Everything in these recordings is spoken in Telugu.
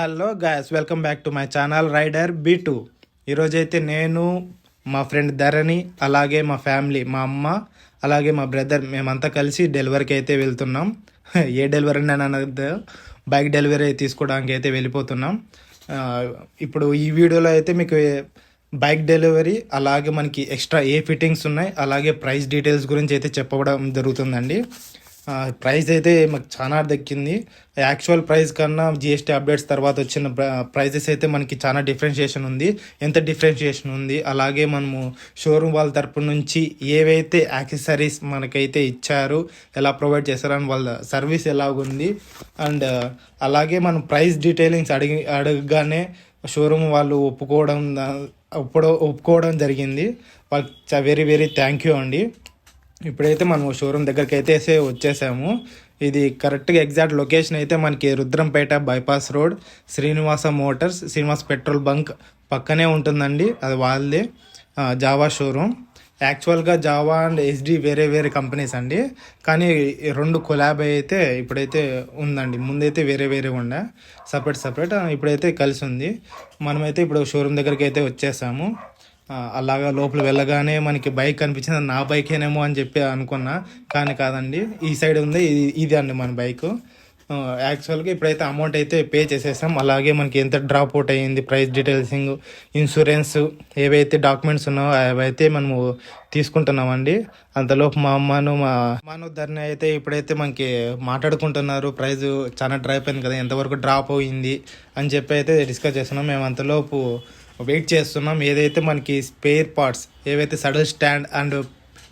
Hello guys, welcome back to my channel rider B2. ఈరోజైతే నేను, మా ఫ్రెండ్ ధరణి, అలాగే మా ఫ్యామిలీ, మా అమ్మ, అలాగే మా బ్రదర్, మేమంతా కలిసి డెలివరీకి అయితే వెళ్తున్నాం. ఏ డెలివరీ అని అనద్దు, బైక్ డెలివరీ తీసుకోవడానికి అయితే వెళ్ళిపోతున్నాం. ఇప్పుడు ఈ వీడియోలో అయితే మీకు బైక్ డెలివరీ, అలాగే మనకి ఎక్స్ట్రా ఏ ఫిట్టింగ్స్ ఉన్నాయి, అలాగే ప్రైస్ డీటెయిల్స్ గురించి అయితే చెప్పడం జరుగుతుందండి. ప్రైస్ అయితే మాకు చాలా దక్కింది. యాక్చువల్ ప్రైస్ కన్నా జిఎస్టీ అప్డేట్స్ తర్వాత వచ్చిన ప్రైజెస్ అయితే మనకి చాలా డిఫరెన్షియేషన్ ఉంది. ఎంత డిఫరెన్షియేషన్ ఉంది, అలాగే మనము షోరూమ్ వాళ్ళ తరపు నుంచి ఏవైతే యాక్సెసరీస్ మనకైతే ఇచ్చారు, ఎలా ప్రొవైడ్ చేస్తారని వాళ్ళ సర్వీస్ ఎలాగుంది, అండ్ అలాగే మనం ప్రైస్ డీటెయిలింగ్స్ అడగగానే షోరూమ్ వాళ్ళు ఒప్పుకోవడం జరిగింది. వాళ్ళకి వెరీ వెరీ థ్యాంక్ యూ అండి. ఇప్పుడైతే మనం షోరూమ్ దగ్గరికి అయితే వచ్చేసాము. ఇది కరెక్ట్గా ఎగ్జాక్ట్ లొకేషన్ అయితే మనకి Rudrampet bypass road, Srinivasa Motors, Srinivasa petrol bunk పక్కనే ఉంటుందండి. అది వాళ్ళదే జావా షోరూమ్. యాక్చువల్గా జావా అండ్ SD వేరే వేరే కంపెనీస్ అండి, కానీ రెండు కొలాబ్ అయితే ఇప్పుడైతే ఉందండి. ముందైతే వేరే వేరే ఉండే సపరేట్, ఇప్పుడైతే కలిసి ఉంది. మనమైతే ఇప్పుడు షోరూమ్ దగ్గరికి అయితే వచ్చేసాము. అలాగా లోపల వెళ్ళగానే మనకి బైక్ కనిపించింది. నా బైకేనేమో అని చెప్పి అనుకున్నా, కానీ కాదండి, ఈ సైడ్ ఉంది. ఇది అండి మన బైక్. యాక్చువల్గా ఇప్పుడైతే అమౌంట్ అయితే పే చేసేసాం. అలాగే మనకి ఎంత డ్రాప్ అవుట్ అయ్యింది, ప్రైస్ డీటెయిల్సింగ్, ఇన్సూరెన్స్, ఏవైతే డాక్యుమెంట్స్ ఉన్నాయో అవైతే మనము తీసుకుంటున్నామండి. అంతలోపు మా అమ్మను ధరని అయితే ఇప్పుడైతే మనకి మాట్లాడుకుంటున్నారు. ప్రైజ్ చాలా డ్రాప్ అయింది కదా, ఎంతవరకు డ్రాప్ అయింది అని చెప్పి అయితే డిస్కస్ చేస్తున్నాం. మేము అంతలోపు వెయిట్ చేస్తున్నాం. ఏదైతే మనకి స్పేర్ పార్ట్స్, ఏవైతే saddle stand and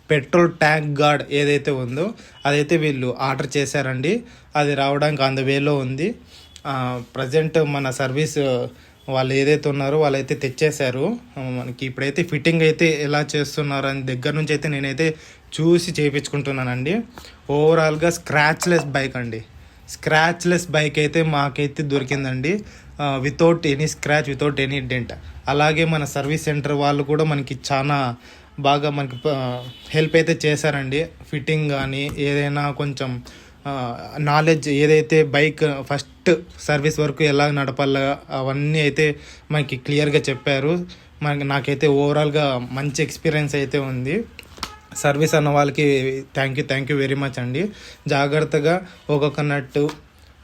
petrol tank guard ఏదైతే ఉందో అదైతే వీళ్ళు ఆర్డర్ చేశారండి. అది రావడానికి ఆన్ ద వేలో ఉంది. ప్రజెంట్ మన సర్వీస్ వాళ్ళు ఏదైతే ఉన్నారో వాళ్ళైతే తెచ్చేశారు. మనకి ఇప్పుడైతే ఫిట్టింగ్ అయితే ఎలా చేస్తున్నారు అని దగ్గర నుంచి అయితే నేనైతే చూసి చేయించుకుంటున్నానండి. ఓవరాల్గా స్క్రాచ్లెస్ బైక్ అయితే మాకైతే దొరికిందండి. Without any scratch, without any dent. అలాగే మన సర్వీస్ సెంటర్ వాళ్ళు కూడా మనకి చాలా బాగా మనకి హెల్ప్ అయితే చేశారండి. ఫిట్టింగ్ కానీ ఏదైనా కొంచెం నాలెడ్జ్, ఏదైతే బైక్ ఫస్ట్ సర్వీస్ వరకు ఎలా నడపాలో అవన్నీ అయితే మనకి క్లియర్గా చెప్పారు. నాకైతే ఓవరాల్గా మంచి ఎక్స్పీరియన్స్ అయితే ఉంది. సర్వీస్ అన్న వాళ్ళకి థ్యాంక్ యూ వెరీ మచ్ అండి. జాగ్రత్తగా ఒక్కొక్క నట్టు,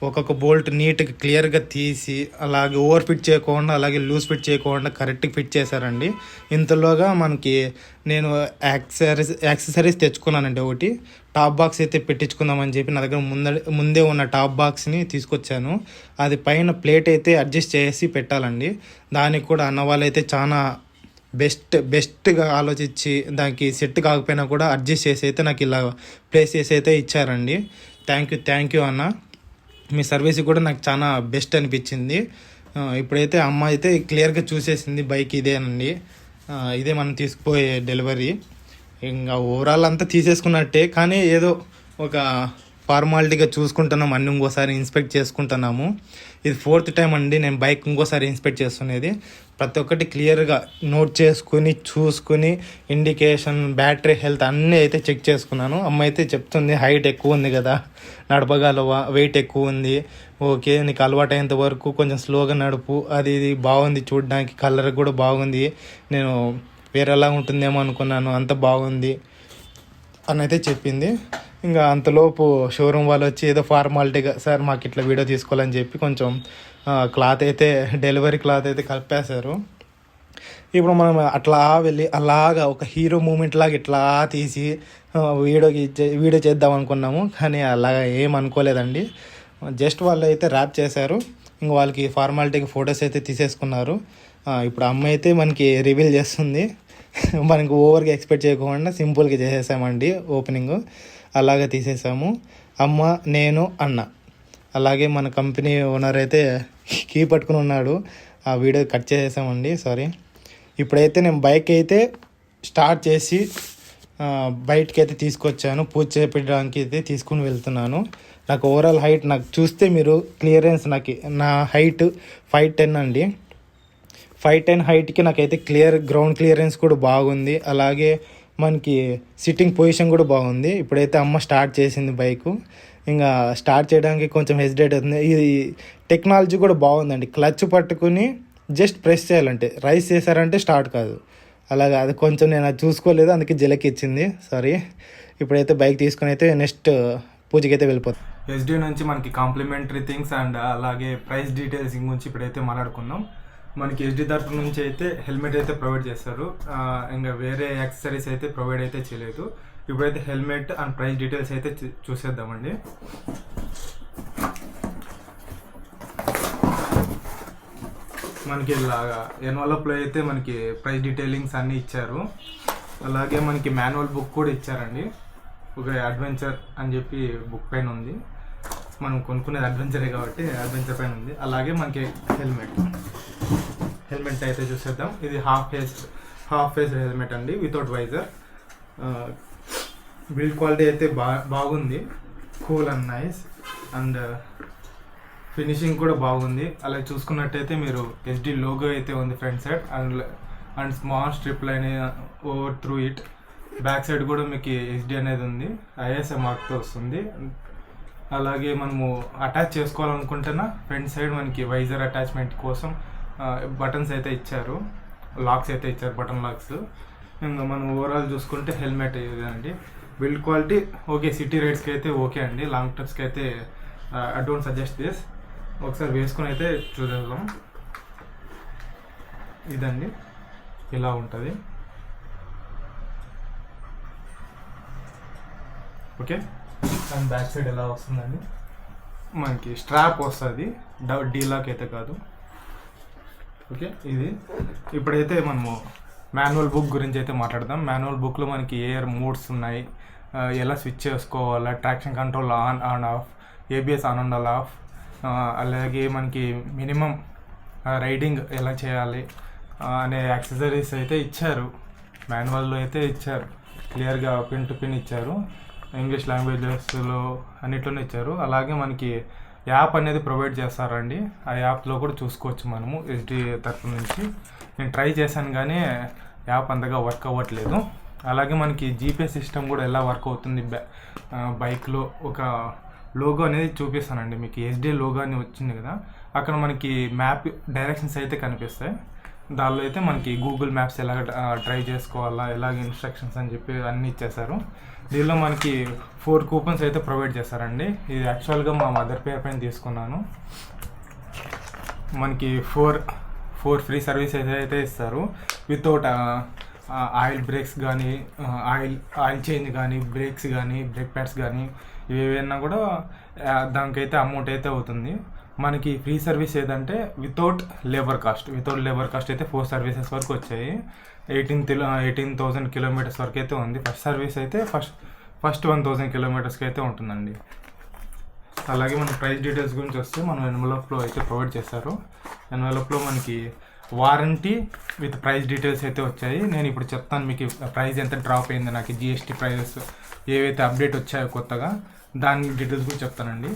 ఒక్కొక్క బోల్ట్ నీట్గా క్లియర్గా తీసి, అలాగే ఓవర్ ఫిట్ చేయకుండా, అలాగే లూజ్ ఫిట్ చేయకుండా కరెక్ట్గా ఫిట్ చేశారండి. ఇంతలోగా మనకి నేను యాక్సెసరీస్ తెచ్చుకున్నానండి. ఒకటి టాప్ బాక్స్ అయితే పెట్టించుకుందామని చెప్పి నా దగ్గర ముందే ఉన్న టాప్ బాక్స్ని తీసుకొచ్చాను. అది పైన ప్లేట్ అయితే అడ్జస్ట్ చేసి పెట్టాలండి. దానికి కూడా అన్న వాళ్ళు అయితే చాలా బెస్ట్గా ఆలోచించి దానికి సెట్ కాకపోయినా కూడా అడ్జస్ట్ చేసి అయితే నాకు ఇలా ప్లేస్ చేసి అయితే ఇచ్చారండి. థ్యాంక్ యూ అన్న. మీ సర్వీస్ కూడా నాకు చాలా బెస్ట్ అనిపించింది. ఇప్పుడైతే అమ్మ అయితే క్లియర్గా చూసేసింది బైక్ ఇదేనండి, ఇదే మనం తీసుకుపోయే డెలివరీ. ఇంకా ఓవరాల్ అంతా తీసేసుకున్నట్టే, కానీ ఏదో ఒక ఫార్మాలిటీగా చూసుకుంటున్నాం, అన్నీ ఇంకోసారి ఇన్స్పెక్ట్ చేసుకుంటున్నాము. ఇది 4th టైం అండి నేను బైక్ ఇంకోసారి ఇన్స్పెక్ట్ చేస్తున్నది. ప్రతి ఒక్కటి క్లియర్గా నోట్ చేసుకుని చూసుకుని, ఇండికేషన్, బ్యాటరీ హెల్త్ అన్నీ అయితే చెక్ చేసుకున్నాను. అమ్మ అయితే చెప్తుంది, హైట్ ఎక్కువ ఉంది కదా, నడపగలవా, వెయిట్ ఎక్కువ ఉంది, ఓకే, నీకు అలవాటు అయ్యేంత వరకు కొంచెం స్లోగా నడుపు, ఇది బాగుంది చూడడానికి, కలర్ కూడా బాగుంది, నేను వేరేలా ఉంటుందేమో అనుకున్నాను, అంత బాగుంది అని అయితే చెప్పింది. ఇంకా అంతలోపు షోరూమ్ వాళ్ళు వచ్చి ఏదో ఫార్మాలిటీగా, సార్ మాకు ఇట్లా వీడియో తీసుకోవాలని చెప్పి కొంచెం డెలివరీ క్లాత్ అయితే కలిపేశారు. ఇప్పుడు మనం అట్లా వెళ్ళి అలాగా ఒక హీరో మూమెంట్ లాగా ఇట్లా తీసి వీడియో చేద్దాం అనుకున్నాము, కానీ అలాగా ఏం అనుకోలేదండి. జస్ట్ వాళ్ళు అయితే ర్యాప్ చేశారు. ఇంక వాళ్ళకి ఫార్మాలిటీగా ఫొటోస్ అయితే తీసేసుకున్నారు. ఇప్పుడు అమ్మ అయితే మనకి రివీల్ చేస్తుంది. మనకి ఓవర్గా ఎక్స్పెక్ట్ చేయకుండా సింపుల్గా చేసేసామండి ఓపెనింగ్. అలాగే తీసేసాము. అమ్మ, నేను, అన్న, అలాగే మన కంపెనీ ఓనర్ అయితే కీ పట్టుకుని ఉన్నాడు. ఆ వీడియో కట్ చేసేసామండి, సారీ. ఇప్పుడైతే నేను బైక్ అయితే స్టార్ట్ చేసి బయటకి అయితే తీసుకొచ్చాను. పూజ చేపించడానికి అయితే తీసుకుని వెళ్తున్నాను. నాకు ఓవరాల్ హైట్ నాకు చూస్తే మీరు క్లియరెన్స్, నా హైట్ 5'10" అండి. 5'10" హైట్కి నాకైతే గ్రౌండ్ క్లియరెన్స్ కూడా బాగుంది. అలాగే మనకి సిట్టింగ్ పొజిషన్ కూడా బాగుంది. ఇప్పుడైతే అమ్మ స్టార్ట్ చేసింది బైకు. ఇంకా స్టార్ట్ చేయడానికి కొంచెం హెసిటేట్ అవుతుంది. ఇది టెక్నాలజీ కూడా బాగుందండి. క్లచ్ పట్టుకుని జస్ట్ ప్రెస్ చేయాలంటే, రైస్ చేశారంటే స్టార్ట్ కాదు. అలాగా అది కొంచెం నేను అది చూసుకోలేదు, అందుకే జలకిచ్చింది, సారీ. ఇప్పుడైతే బైక్ తీసుకుని అయితే నెక్స్ట్ పూజకి అయితే వెళ్ళిపోతాం. ఎస్డి నుంచి మనకి కాంప్లిమెంటరీ థింగ్స్ అండ్ అలాగే ప్రైస్ డీటెయిల్స్ గురించి ఇప్పుడైతే మాట్లాడుకుందాం. మనకి ఎస్డి తరఫు నుంచి అయితే హెల్మెట్ అయితే ప్రొవైడ్ చేస్తారు. ఇంకా వేరే యాక్సెసరీస్ అయితే ప్రొవైడ్ అయితే చేయలేదు. ఇప్పుడైతే హెల్మెట్ అండ్ ప్రైస్ డీటెయిల్స్ అయితే చూసేద్దామండి. మనకి ఇలాగా ఎన్వలప్లో అయితే మనకి ప్రైస్ డీటెయిలింగ్స్ అన్నీ ఇచ్చారు. అలాగే మనకి మాన్యువల్ బుక్ కూడా ఇచ్చారండి. ఒక అడ్వెంచర్ అని చెప్పి బుక్ పైన ఉంది. మనం కొనుక్కునేది అడ్వెంచరే కాబట్టి అడ్వెంచర్ పైన ఉంది. అలాగే మనకి హెల్మెట్ అయితే చూసేద్దాం. ఇది హాఫ్ ఫేస్ హెల్మెట్ అండి, వితౌట్ వైజర్. బిల్డ్ క్వాలిటీ అయితే బాగుంది, cool and nice. And finishing కూడా బాగుంది. అలా చూసుకున్నట్టయితే మీరు ఎస్డి లోగో అయితే ఉంది front side and small strip line over through it. Back side కూడా మీకు ఎస్డి అనేది ఉంది, ఐఎస్ఐ మార్క్తో వస్తుంది. అలాగే మనము అటాచ్ చేసుకోవాలనుకుంటున్నా ఫ్రంట్ సైడ్ మనకి వైజర్ అటాచ్మెంట్ కోసం బటన్స్ అయితే ఇచ్చారు, లాక్స్ అయితే ఇచ్చారు, బటన్ లాక్స్. ఇంకా మనం ఓవరాల్ చూసుకుంటే హెల్మెట్ ఇదండి. బిల్డ్ క్వాలిటీ ఓకే, సిటీ రైడ్స్కి అయితే ఓకే అండి. లాంగ్ ట్రిప్స్కి అయితే ఐ డోంట్ సజెస్ట్ దిస్. ఒకసారి వేసుకుని అయితే చూద్దాం. ఇదండి, ఇలా ఉంటుంది. ఓకే, అండ్ బ్యాక్ సైడ్ ఎలా వస్తుందండి, మనకి స్ట్రాప్ వస్తుంది, డీలాక్ అయితే కాదు. ఓకే, ఇది ఇప్పుడైతే మనము మాన్యువల్ బుక్ గురించి అయితే మాట్లాడదాం. మాన్యువల్ బుక్లో మనకి ఏఆర్ మోడ్స్ ఉన్నాయి, ఎలా స్విచ్ చేసుకోవాలా, traction control on and of, ABS on and of, అలాగే మనకి మినిమం రైడింగ్ ఎలా చేయాలి అనే యాక్సెసరీస్ అయితే ఇచ్చారు. మాన్యువల్లో అయితే ఇచ్చారు, క్లియర్గా పిన్ టు పిన్ ఇచ్చారు. ఇంగ్లీష్ లాంగ్వేజెస్లో అన్నిట్లోనే ఇచ్చారు. అలాగే మనకి యాప్ అనేది ప్రొవైడ్ చేస్తారండి. ఆ యాప్లో కూడా చూసుకోవచ్చు మనము ఎస్డి తరఫు నుంచి. నేను ట్రై చేశాను కానీ యాప్ అంతగా వర్క్ అవ్వట్లేదు. అలాగే మనకి జీపీఎస్ సిస్టమ్ కూడా ఎలా వర్క్ అవుతుంది బైక్లో ఒక లోగో అనేది చూపిస్తానండి మీకు. ఎస్డి లోగో అని వచ్చింది కదా, అక్కడ మనకి మ్యాప్ డైరెక్షన్స్ అయితే కనిపిస్తాయి. దానిలో అయితే మనకి గూగుల్ మ్యాప్స్ ఎలాగ డ్రైవ్ చేసుకోవాలా, ఎలాగ ఇన్స్ట్రక్షన్స్ అని చెప్పి అన్నీ ఇచ్చేస్తారు. దీనిలో మనకి 4 కూపన్స్ అయితే ప్రొవైడ్ చేస్తారండి. ఇది యాక్చువల్గా మా మదర్ పేరు పైన తీసుకున్నాను. మనకి 4 ఫ్రీ సర్వీస్ అయితే ఇస్తారు, వితౌట్ ఆయిల్ బ్రేక్స్ కానీ, ఆయిల్ చేంజ్ కానీ, బ్రేక్స్ కానీ, బ్రేక్ ప్యాడ్స్ కానీ ఇవేవైనా కూడా దానికైతే అమౌంట్ అయితే అవుతుంది. మనకి ఫ్రీ సర్వీస్ ఏదంటే వితౌట్ లేబర్ కాస్ట్ అయితే 4 సర్వీసెస్ వరకు వచ్చాయి. 18,000 కిలోమీటర్స్ వరకు అయితే ఉంది. ఫస్ట్ సర్వీస్ అయితే ఫస్ట్ 1,000 కిలోమీటర్స్కి అయితే ఉంటుందండి. అలాగే మన ప్రైస్ డీటెయిల్స్ గురించి వస్తే మనం ఎన్వలప్లో అయితే ప్రొవైడ్ చేస్తారు. ఎన్వలప్లో మనకి వారంటీ విత్ ప్రైస్ డీటెయిల్స్ అయితే వచ్చాయి. నేను ఇప్పుడు చెప్తాను మీకు ప్రైస్ ఎంత డ్రాప్ అయింది, నాకు జిఎస్టీ ప్రైజెస్ ఏవైతే అప్డేట్ వచ్చాయో కొత్తగా దాని డీటెయిల్స్ కూడా చెప్తానండి.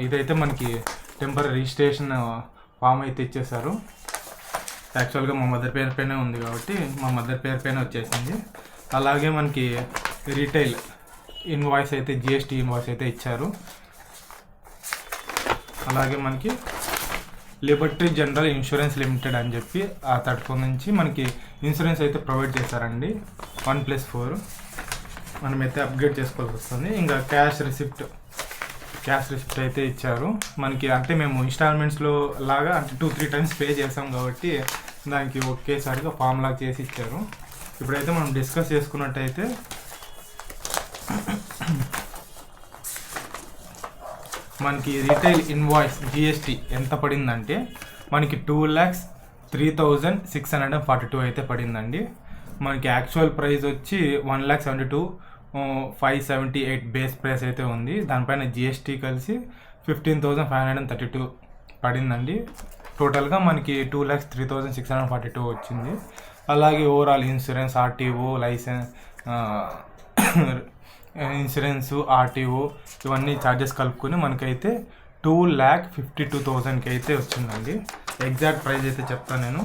ఇదైతే మనకి టెంపరీ రిజిస్ట్రేషన్ ఫామ్ అయితే ఇచ్చేసారు. యాక్చువల్గా మా మదర్ పేరు పైనే ఉంది కాబట్టి మా మదర్ పేరు పైన వచ్చేసింది. అలాగే మనకి రీటైల్ ఇన్వాయిస్ అయితే జిఎస్టీ ఇన్వాయిస్ అయితే ఇచ్చారు. అలాగే మనకి లిబర్టీ జనరల్ ఇన్సూరెన్స్ లిమిటెడ్ అని చెప్పి ఆ తరఫు నుంచి మనకి ఇన్సూరెన్స్ అయితే ప్రొవైడ్ చేశారండి. 1+4 మనమైతే అప్గ్రేడ్ చేసుకోవాల్సి వస్తుంది. ఇంకా క్యాష్ రిసిప్ట్ అయితే ఇచ్చారు మనకి. అంటే మేము ఇన్స్టాల్మెంట్స్లో లాగా అంటే 2-3 టైమ్స్ పే చేసాం కాబట్టి దానికి ఒకేసారిగా ఫామ్ లాగా చేసి ఇచ్చారు. ఇప్పుడైతే మనం డిస్కస్ చేసుకున్నట్టయితే మనకి రీటైల్ ఇన్వాయిస్ జిఎస్టీ ఎంత పడిందంటే మనకి 2,03,642 అయితే పడిందండి. మనకి యాక్చువల్ ప్రైస్ వచ్చి 1,72,578 బేస్ ప్రైస్ అయితే ఉంది. దానిపైన జిఎస్టీ కలిసి 15,532 పడిందండి. టోటల్గా మనకి 2,03,642 వచ్చింది. అలాగే overall insurance, RTO, license, insurance, RTO ఇవన్నీ ఛార్జెస్ కలుపుకొని మనకైతే 2,52,000కి అయితే వచ్చిందండి. ఎగ్జాక్ట్ ప్రైస్ అయితే చెప్తాను నేను.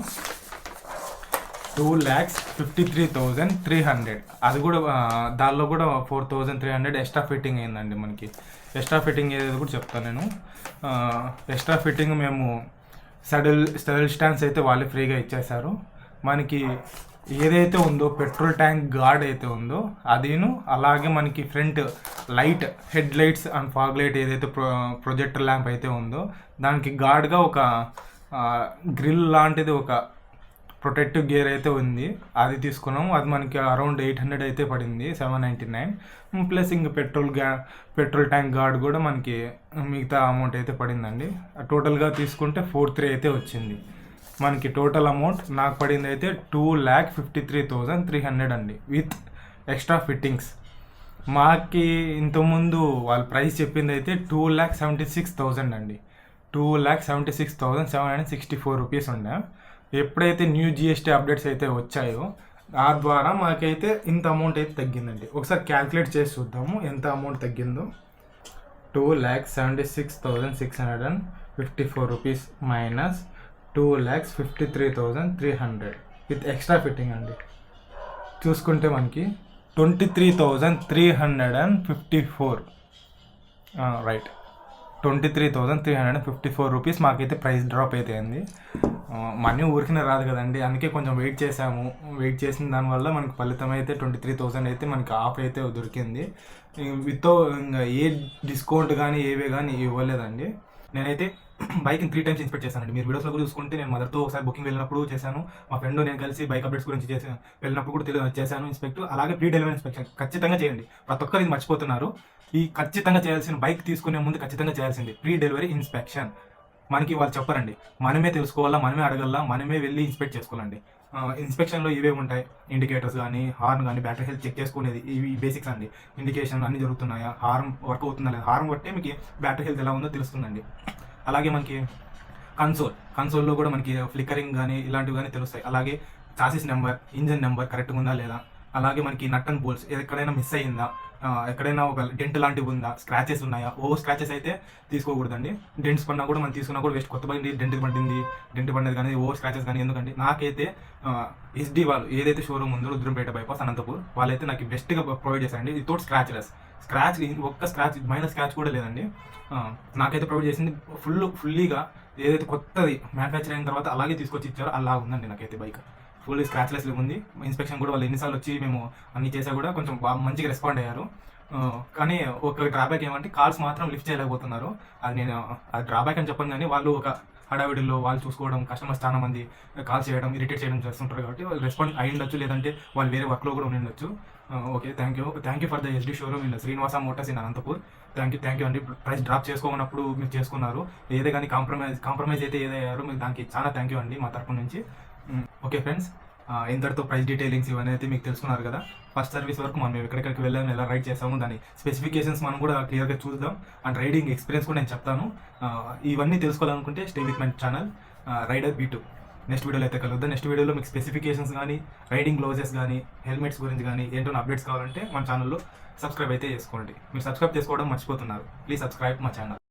2,53,300. అది కూడా దానిలో కూడా 4,300 ఎక్స్ట్రా ఫిట్టింగ్ అయిందండి మనకి. ఎక్స్ట్రా ఫిట్టింగ్ ఏది కూడా చెప్తాను నేను. ఎక్స్ట్రా ఫిట్టింగ్ మేము సెడల్ స్టాండ్స్ అయితే వాళ్ళే ఫ్రీగా ఇచ్చేశారు. మనకి ఏదైతే ఉందో పెట్రోల్ ట్యాంక్ గార్డ్ అయితే ఉందో అదిను, అలాగే మనకి front light head lights and fog light ఏదైతే ప్రొజెక్టర్ ల్యాంప్ అయితే ఉందో దానికి గార్డ్గా ఒక గ్రిల్ లాంటిది ఒక ప్రొటెక్టివ్ గేర్ అయితే ఉంది, అది తీసుకున్నాము. అది మనకి అరౌండ్ 800 అయితే పడింది, 799. ప్లస్ ఇంక పెట్రోల్ ట్యాంక్ గార్డ్ కూడా మనకి మిగతా అమౌంట్ అయితే పడిందండి. టోటల్గా తీసుకుంటే 4,300 అయితే వచ్చింది మనకి. టోటల్ అమౌంట్ నాకు పడింది అయితే 2,53,300 అండి, విత్ ఎక్స్ట్రా ఫిట్టింగ్స్. మాకి ఇంతకుముందు వాళ్ళ ప్రైస్ చెప్పింది అయితే 2,76,000 అండి. 2,76,764 రూపీస్ ఉండే. ఎప్పుడైతే న్యూ జిఎస్టీ అప్డేట్స్ అయితే వచ్చాయో ఆ ద్వారా మాకైతే ఇంత అమౌంట్ అయితే తగ్గిందండి. ఒకసారి క్యాల్కులేట్ చేసి చూద్దాము ఎంత అమౌంట్ తగ్గిందో. 2,76,654 rupees minus 2,53,300 with extra fitting అండి. చూసుకుంటే మనకి 23,354 రైట్, 23,354 రూపీస్ మాకైతే ప్రైస్ డ్రాప్ అయితే అయింది. మనీ ఊరికినే రాదు కదండి, అందుకే కొంచెం వెయిట్ చేసాము. వెయిట్ చేసిన దానివల్ల మనకి ఫలితం అయితే 23,000 అయితే మనకి ఆఫ్ అయితే దొరికింది. విత్ ఏ డిస్కౌంట్ కానీ ఏవే కానీ ఇవ్వలేదండి. నేనైతే బైక్ని 3 times ఇన్స్పెక్ట్ చేశానండి. మీరు వీడియోస్లో కూడా చూసుకుంటే నేను మదర్తో ఒకసారి బుకింగ్ వెళ్ళినప్పుడు చేశాను, మా ఫ్రెండ్ నేను కలిసి బైక్ అప్డేట్స్ గురించి వెళ్ళినప్పుడు కూడా చేశాను ఇన్స్పెక్ట్. అలాగే ప్రీ డెలివరీ ఇన్స్పెక్షన్ ఖచ్చితంగా చేయండి. ప్రతి ఒక్కరు ఇది మర్చిపోతున్నారు. ఈ ఖచ్చితంగా చేయాల్సిన, బైక్ తీసుకునే ముందు ఖచ్చితంగా చేయాల్సింది ప్రీ డెలివరీ ఇన్స్పెక్షన్. మనకి వాళ్ళు చెప్పరండి, మనమే తెలుసుకోవాలా, మనమే అడగల్లా, మనమే వెళ్ళి ఇన్స్పెక్ట్ చేసుకోవాలండి. ఇన్స్పెక్షన్లో ఇవే ఉంటాయి, ఇండికేటర్స్ కానీ, హార్న్ కానీ, బ్యాటరీ హెల్త్ చెక్ చేసుకునేది, ఇవి బేసిక్స్ అండి. ఇండికేషన్ అన్ని జరుగుతున్నాయా, హార్న్ వర్క్ అవుతుందా లేదా, హార్న్ బట్టే మీకు బ్యాటరీ హెల్త్ ఎలా ఉందో తెలుస్తుందండి. అలాగే మనకి కన్సోల్లో కూడా మనకి ఫ్లిక్కరింగ్ కానీ ఇలాంటివి కానీ తెలుస్తాయి. అలాగే చాసిస్ నెంబర్, ఇంజిన్ నెంబర్ కరెక్ట్గా ఉందా లేదా, అలాగే మనకి నట్ అండ్ బోల్ట్స్ ఎక్కడైనా మిస్ అయ్యిందా, ఎక్కడైనా ఒక డెంట్ లాంటివి ఉందా, స్క్రాచెస్ ఉన్నాయా. స్క్రాచెస్ అయితే తీసుకోకూడదండి. డెంట్స్ పడినా కూడా మనం తీసుకున్నా కూడా వేస్ట్. కొత్త బండి డెంట్ పడినది కానీ స్క్రాచెస్ కానీ ఎందుకండి. నాకైతే ఎస్డి వాళ్ళు ఏదైతే షోరూమ్ ఉందో రుద్రంపేట బైపాస్ అనంతపూర్, వాళ్ళైతే నాకు బెస్ట్గా ప్రొవైడ్ చేశారండి. వితౌట్ స్క్రాచ్ ఒక్క మైనస్ స్క్రాచ్ కూడా లేదండి. నాకైతే ప్రొవైడ్ చేసింది ఫుల్లీగా ఏదైతే కొత్తది మ్యానుఫ్యాక్చర్ అయిన తర్వాత అలాగే తీసుకొచ్చి ఇచ్చారో అలా ఉందండి నాకైతే బైక్. ఫుల్ స్క్రాచ్లెస్ ఉంది. ఇన్స్పెక్షన్ కూడా వాళ్ళు ఎన్నిసార్లు వచ్చి మేము అన్ని చేసా కూడా కొంచెం బాగా మంచిగా రెస్పాండ్ అయ్యారు. కానీ ఒక డ్రాబ్యాక్ ఏమంటే కాల్స్ మాత్రం లిఫ్ట్ చేయలేకపోతున్నారు. అది డ్రాబ్యాక్ అని చెప్పను, కానీ వాళ్ళు ఒక హడావిడిలో వాళ్ళు చూసుకోవడం, కస్టమర్స్ చాలా మంది కాల్స్ చేయడం, ఇరిటేట్ చేయడం చేస్తుంటారు. కాబట్టి వాళ్ళు రెస్పాండ్ అయి ఉండొచ్చు, లేదంటే వాళ్ళు వేరే వర్క్లో కూడా ఉండి ఉండొచ్చు. Okay, thank you for the SD showroom in Srinivasa Motors in Anantapur. Thank you అండి. ప్రైస్ డ్రాప్ చేసుకోనప్పుడు మీరు చేసుకున్నారు. ఏదే కానీ కాంప్రమైజ్ అయితే ఏదయ్యారో మీకు దానికి చాలా థ్యాంక్ యూ అండి మా తరపు నుంచి. ఓకే ఫ్రెండ్స్, ఇంతటితో ప్రైస్ డీటెయిలింగ్స్ ఇవన్నీ అయితే మీకు తెలుసుకున్నారు కదా. ఫస్ట్ సర్వీస్ వరకు మనం ఎక్కడికి వెళ్ళాము, ఎలా రైడ్ చేసాము, దాని స్పెసిఫికేషన్స్ మనం కూడా క్లియర్గా చూద్దాం. అండ్ రైడింగ్ ఎక్స్పీరియన్స్ కూడా నేను చెప్తాను. ఇవన్నీ తెలుసుకోవాలనుకుంటే stay with my channel rider B2. Next వీడియోలో అయితే కలుద్దాం. నెక్స్ట్ వీడియోలో మీకు స్పెసిఫికేషన్స్ కానీ, రైడింగ్ గ్లోజెస్ కానీ, హెల్మెట్స్ గురించి కానీ ఏంటో అప్డేట్స్ కావాలంటే మన ఛానల్లో సబ్స్క్రైబ్ అయితే చేసుకోండి. మీరు సబ్స్క్రైబ్ చేసుకోవడం మర్చిపోతున్నారు. ప్లీజ్ సబ్స్క్రైబ్ మా ఛానల్.